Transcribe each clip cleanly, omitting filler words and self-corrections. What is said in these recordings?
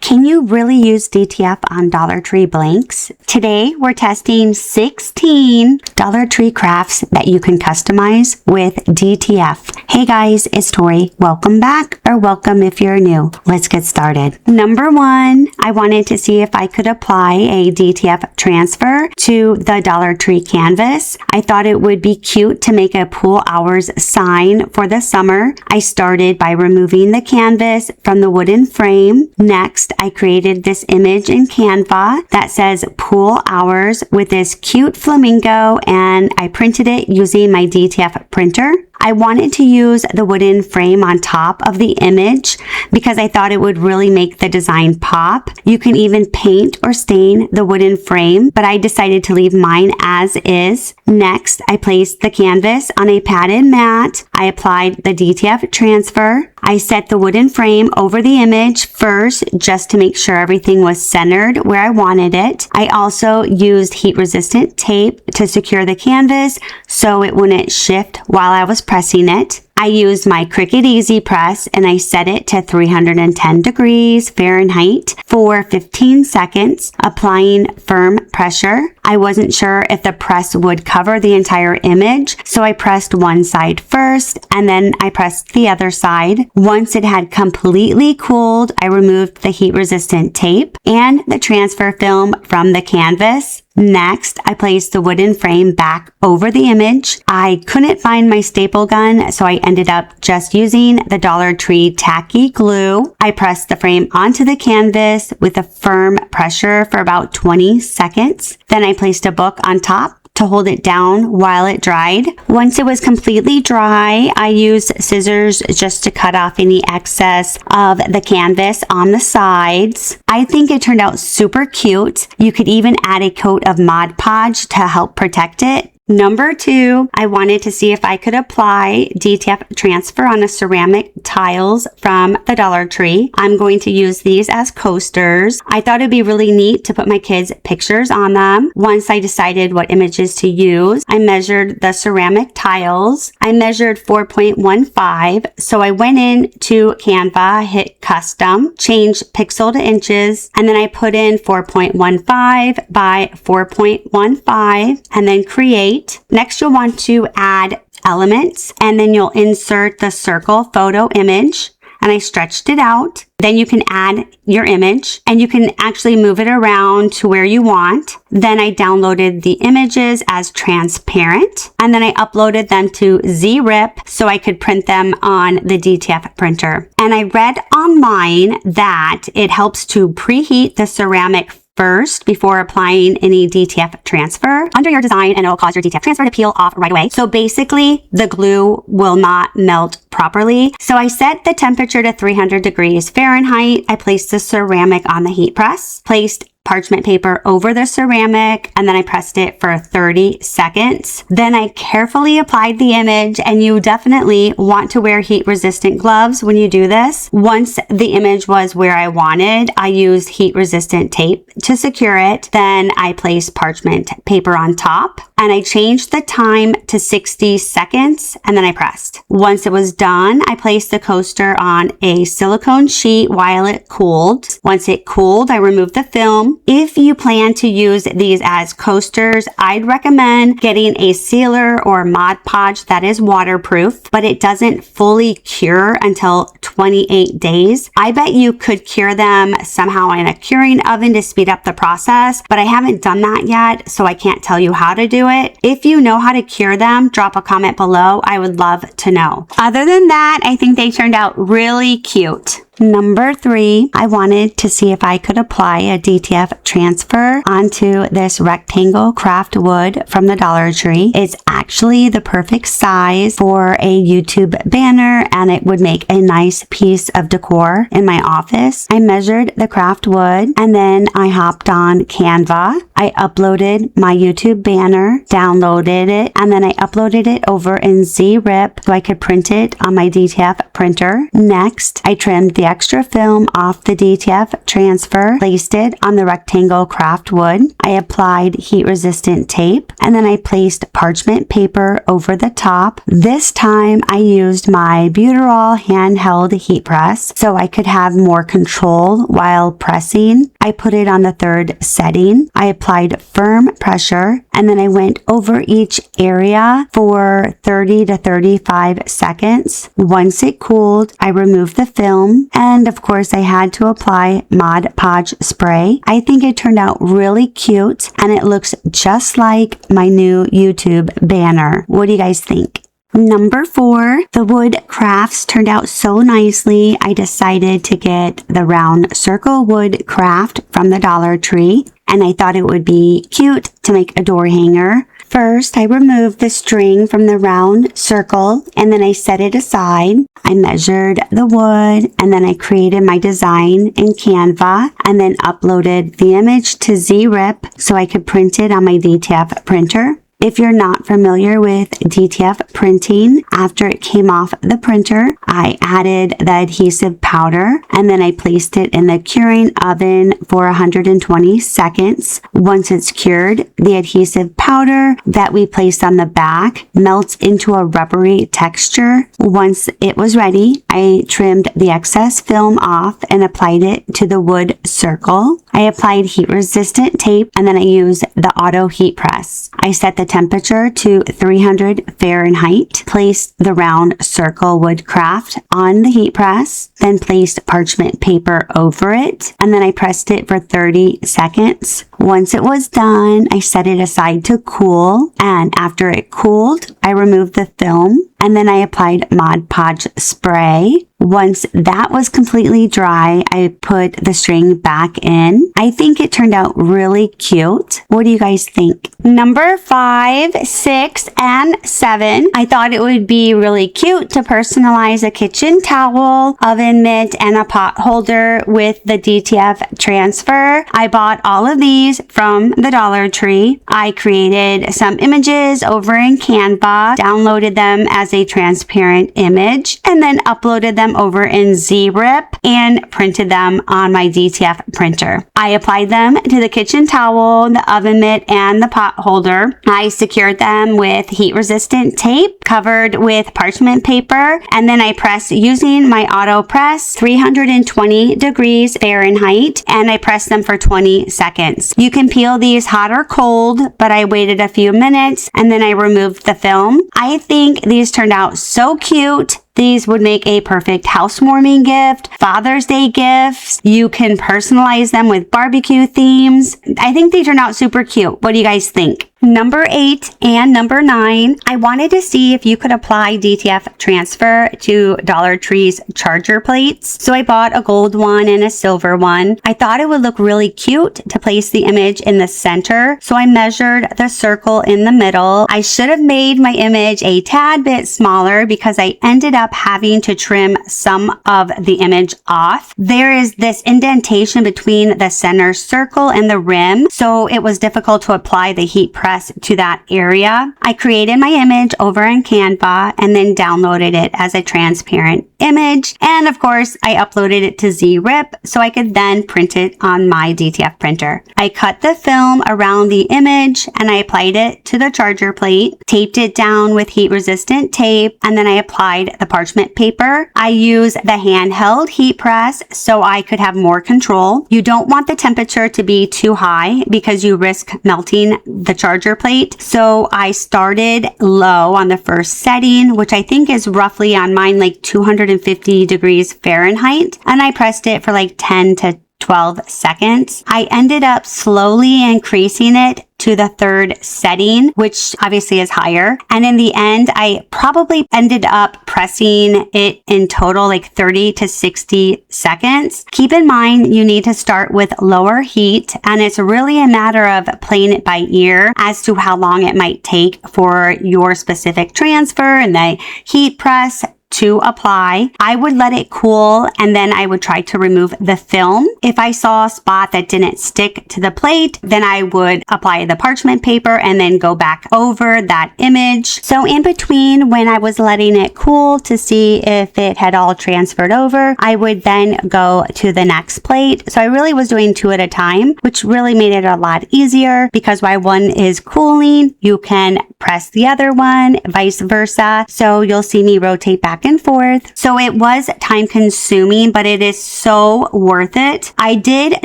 Can you really use DTF on Dollar Tree blanks? Today, we're testing 16 Dollar Tree crafts that you can customize with DTF. Hey guys, it's Tory. Welcome back, or welcome if you're new. Let's get started. Number one, I wanted to see if I could apply a DTF transfer to the Dollar Tree canvas. I thought it would be cute to make a pool hours sign for the summer. I started by removing the canvas from the wooden frame. Next, I created this image in Canva that says pool hours with this cute flamingo, and I printed it using my DTF printer. I wanted to use the wooden frame on top of the image because I thought it would really make the design pop. You can even paint or stain the wooden frame, but I decided to leave mine as is. Next, I placed the canvas on a padded mat. I applied the DTF transfer. I set the wooden frame over the image first just to make sure everything was centered where I wanted it. I also used heat-resistant tape to secure the canvas so it wouldn't shift while I was pressing it. I used my Cricut Easy Press and I set it to 310 degrees Fahrenheit for 15 seconds, applying firm pressure. I wasn't sure if the press would cover the entire image, so I pressed one side first and then I pressed the other side. Once it had completely cooled, I removed the heat-resistant tape and the transfer film from the canvas. Next, I placed the wooden frame back over the image. I couldn't find my staple gun, so I ended up just using the Dollar Tree tacky glue. I pressed the frame onto the canvas with a firm pressure for about 20 seconds. Then I placed a book on top to hold it down while it dried. Once it was completely dry, I used scissors just to cut off any excess of the canvas on the sides. I think it turned out super cute. You could even add a coat of Mod Podge to help protect it. Number two, I wanted to see if I could apply DTF transfer on the ceramic tiles from the Dollar Tree. I'm going to use these as coasters. I thought it'd be really neat to put my kids' pictures on them. Once I decided what images to use, I measured the ceramic tiles. I measured 4.15, so I went into Canva, hit custom, changed pixel to inches, and then I put in 4.15 by 4.15, and then create. Next, you'll want to add elements, and then you'll insert the circle photo image, and I stretched it out. Then you can add your image and you can actually move it around to where you want. Then I downloaded the images as transparent, and then I uploaded them to ZRip so I could print them on the DTF printer. And I read online that it helps to preheat the ceramic first before applying any DTF transfer under your design, and it'll cause your DTF transfer to peel off right away. So basically, the glue will not melt properly. So I set the temperature to 300 degrees Fahrenheit. I placed the ceramic on the heat press, placed parchment paper over the ceramic, and then I pressed it for 30 seconds. Then I carefully applied the image, and you definitely want to wear heat-resistant gloves when you do this. Once the image was where I wanted, I used heat-resistant tape to secure it. Then I placed parchment paper on top, and I changed the time to 60 seconds, and then I pressed. Once it was done, I placed the coaster on a silicone sheet while it cooled. Once it cooled, I removed the film. If you plan to use these as coasters, I'd recommend getting a sealer or Mod Podge that is waterproof, but it doesn't fully cure until 28 days. I bet you could cure them somehow in a curing oven to speed up the process, but I haven't done that yet, so I can't tell you how to do it. If you know how to cure them, drop a comment below. I would love to know. Other than that, I think they turned out really cute. Number three, I wanted to see if I could apply a DTF transfer onto this rectangle craft wood from the Dollar Tree. It's actually the perfect size for a YouTube banner, and it would make a nice piece of decor in my office. I measured the craft wood, and then I hopped on Canva. I uploaded my YouTube banner, downloaded it, and then I uploaded it over in ZRip so I could print it on my DTF printer. Next, I trimmed the extra film off the DTF transfer, placed it on the rectangle craft wood. I applied heat resistant tape, and then I placed parchment paper over the top. This time I used my Butyrol handheld heat press so I could have more control while pressing. I put it on the third setting. I applied firm pressure, and then I went over each area for 30 to 35 seconds. Once it cooled, I removed the film, and of course I had to apply Mod Podge spray. I think it turned out really cute, and it looks just like my new YouTube banner. What do you guys think? Number 4, the wood crafts turned out so nicely. I decided to get the round circle wood craft from the Dollar Tree, and I thought it would be cute to make a door hanger. First, I removed the string from the round circle, and then I set it aside. I measured the wood, and then I created my design in Canva, and then uploaded the image to ZRip so I could print it on my DTF printer. If you're not familiar with DTF printing, after it came off the printer, I added the adhesive powder, and then I placed it in the curing oven for 120 seconds. Once it's cured, the adhesive powder that we placed on the back melts into a rubbery texture. Once it was ready, I trimmed the excess film off and applied it to the wood circle. I applied heat resistant tape, and then I used the auto heat press. I set the temperature to 300 Fahrenheit, placed the round circle wood craft on the heat press, then placed parchment paper over it, and then I pressed it for 30 seconds. Once it was done, I set it aside to cool, and after it cooled, I removed the film, and then I applied Mod Podge spray. Once that was completely dry, I put the string back in. I think it turned out really cute. What do you guys think? Number 5, 6, and 7. I thought it would be really cute to personalize a kitchen towel, oven mitt, and a pot holder with the DTF transfer. I bought all of these from the Dollar Tree. I created some images over in Canva, downloaded them as a transparent image, and then uploaded them over in ZRip and printed them on my DTF printer. I applied them to the kitchen towel, the oven mitt, and the pot holder. I secured them with heat resistant tape covered with parchment paper, and then I pressed using my auto press 320 degrees Fahrenheit, and I pressed them for 20 seconds. You can peel these hot or cold, but I waited a few minutes and then I removed the film. I think these turned out so cute. These would make a perfect housewarming gift, Father's Day gifts. You can personalize them with barbecue themes. I think they turned out super cute. What do you guys think? Number 8 and number 9, I wanted to see if you could apply DTF transfer to Dollar Tree's charger plates. So I bought a gold one and a silver one. I thought it would look really cute to place the image in the center. So I measured the circle in the middle. I should have made my image a tad bit smaller because I ended up having to trim some of the image off. There is this indentation between the center circle and the rim, so it was difficult to apply the heat press to that area. I created my image over in Canva and then downloaded it as a transparent image. And of course, I uploaded it to ZRip so I could then print it on my DTF printer. I cut the film around the image and I applied it to the charger plate, taped it down with heat resistant tape, and then I applied the parchment paper. I use the handheld heat press so I could have more control. You don't want the temperature to be too high because you risk melting the charger plate. So I started low on the first setting, which I think is roughly on mine like 250 degrees Fahrenheit. And I pressed it for like 10 to 12 seconds. I ended up slowly increasing it to the third setting, which obviously is higher. And in the end, I probably ended up pressing it in total like 30 to 60 seconds. Keep in mind, you need to start with lower heat, and it's really a matter of playing it by ear as to how long it might take for your specific transfer and the heat press to apply. I would let it cool and then I would try to remove the film. If I saw a spot that didn't stick to the plate, then I would apply the parchment paper and then go back over that image. So in between, when I was letting it cool to see if it had all transferred over, I would then go to the next plate. So I really was doing 2 at a time, which really made it a lot easier because while one is cooling, you can press the other one, vice versa. So you'll see me rotate back and forth. So it was time consuming, but it is so worth it. I did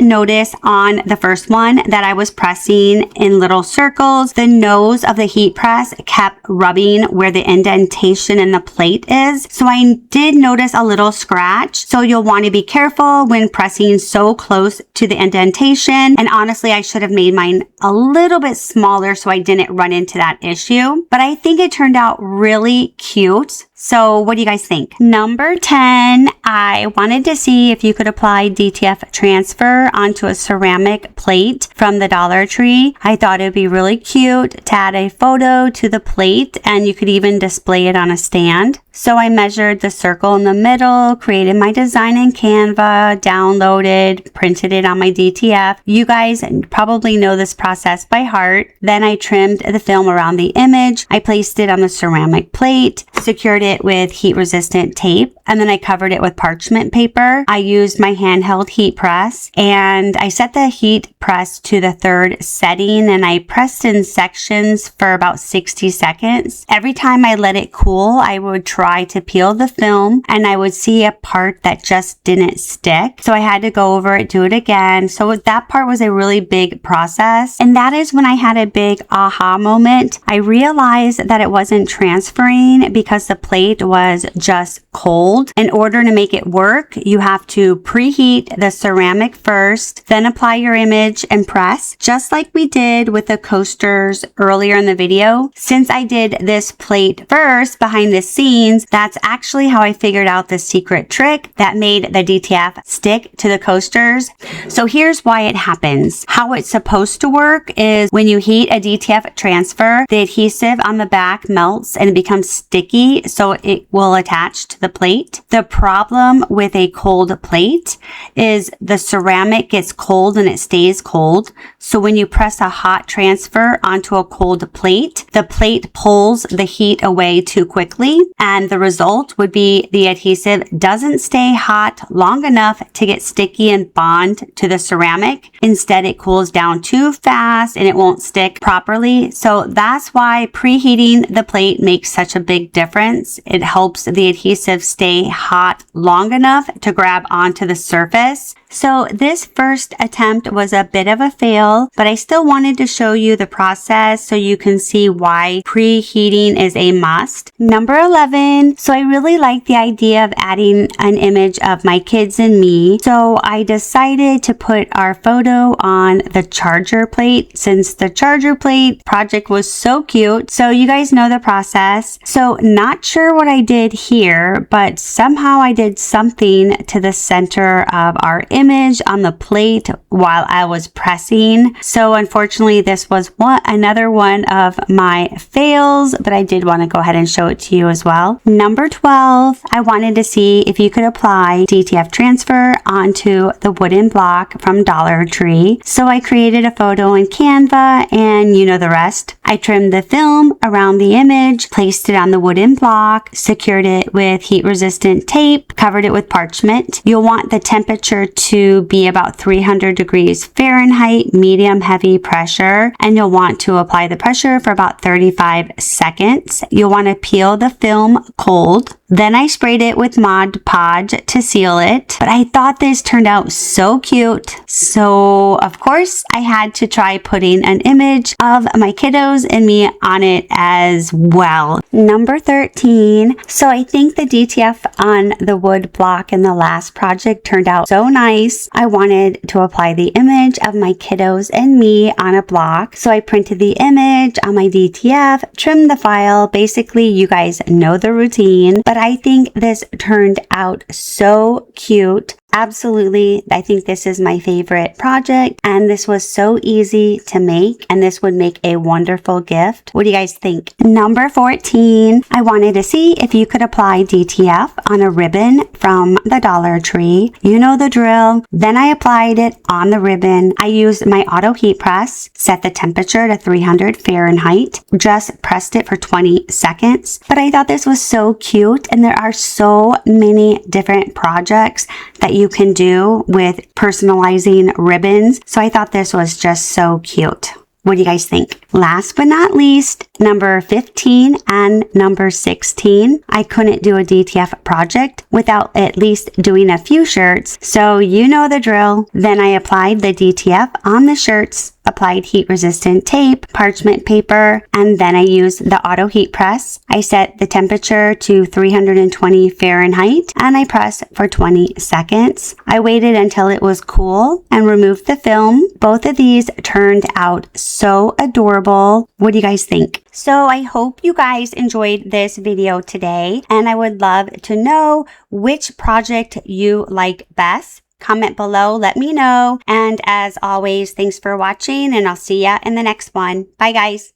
notice on the first one that I was pressing in little circles. The nose of the heat press kept rubbing where the indentation in the plate is. So I did notice a little scratch. So you'll want to be careful when pressing so close to the indentation. And honestly, I should have made mine a little bit smaller so I didn't run into that issue. But I think it turned out really cute. So what do you guys think? Number 10, I wanted to see if you could apply DTF transfer onto a ceramic plate from the Dollar Tree. I thought it'd be really cute to add a photo to the plate and you could even display it on a stand. So I measured the circle in the middle, created my design in Canva, downloaded, printed it on my DTF. You guys probably know this process by heart. Then I trimmed the film around the image. I placed it on the ceramic plate, secured it with heat resistant tape, and then I covered it with parchment paper. I used my handheld heat press and I set the heat press to the 3rd setting and I pressed in sections for about 60 seconds. Every time I let it cool, I would try to peel the film and I would see a part that just didn't stick. So I had to go over it, do it again. So that part was a really big process. And that is when I had a big aha moment. I realized that it wasn't transferring because the plate was just cold. In order to make it work, you have to preheat the ceramic first, then apply your image and press, just like we did with the coasters earlier in the video. Since I did this plate first behind the scenes, that's actually how I figured out the secret trick that made the DTF stick to the coasters. So here's why it happens. How it's supposed to work is when you heat a DTF transfer, the adhesive on the back melts and it becomes sticky, so it will attach to the plate. The problem with a cold plate is the ceramic gets cold and it stays cold. So when you press a hot transfer onto a cold plate, the plate pulls the heat away too quickly, and the result would be the adhesive doesn't stay hot long enough to get sticky and bond to the ceramic. Instead, it cools down too fast and it won't stick properly. So that's why preheating the plate makes such a big difference. It helps the adhesive stay hot long enough to grab onto the surface. So this first attempt was a bit of a fail, but I still wanted to show you the process so you can see why preheating is a must. Number 11. So I really like the idea of adding an image of my kids and me. So I decided to put our photo on the charger plate since the charger plate project was so cute. So you guys know the process. So not sure what I did here, but somehow I did something to the center of our image on the plate while I was pressing. So unfortunately, this was another one of my fails, but I did want to go ahead and show it to you as well. Number 12, I wanted to see if you could apply DTF transfer onto the wooden block from Dollar Tree. So I created a photo in Canva and you know the rest. I trimmed the film around the image, placed it on the wooden block, secured it with heat resistant tape, covered it with parchment. You'll want the temperature to be about 300 degrees Fahrenheit, medium heavy pressure, and you'll want to apply the pressure for about 35 seconds. You'll want to peel the film cold. Then I sprayed it with Mod Podge to seal it, but I thought this turned out so cute. So of course I had to try putting an image of my kiddos and me on it as well. Number 13. So I think the DTF on the wood block in the last project turned out so nice. I wanted to apply the image of my kiddos and me on a block. So I printed the image on my DTF, trimmed the file. Basically, you guys know the routine, but I think this turned out so cute. Absolutely. I think this is my favorite project, and this was so easy to make, and this would make a wonderful gift. What do you guys think? Number 14, I wanted to see if you could apply DTF on a ribbon from the Dollar Tree. You know the drill. Then I applied it on the ribbon. I used my auto heat press, set the temperature to 300 Fahrenheit, just pressed it for 20 seconds. But I thought this was so cute, and there are so many different projects that you can do with personalizing ribbons. So I thought this was just so cute. What do you guys think? Last but not least, number 15 and number 16. I couldn't do a DTF project without at least doing a few shirts. So you know the drill. Then I applied the DTF on the shirts, applied heat resistant tape, parchment paper, and then I used the auto heat press. I set the temperature to 320 Fahrenheit and I pressed for 20 seconds. I waited until it was cool and removed the film. Both of these turned out so adorable. What do you guys think? So I hope you guys enjoyed this video today, and I would love to know which project you like best. Comment below, let me know. And as always, thanks for watching, and I'll see ya in the next one. Bye guys.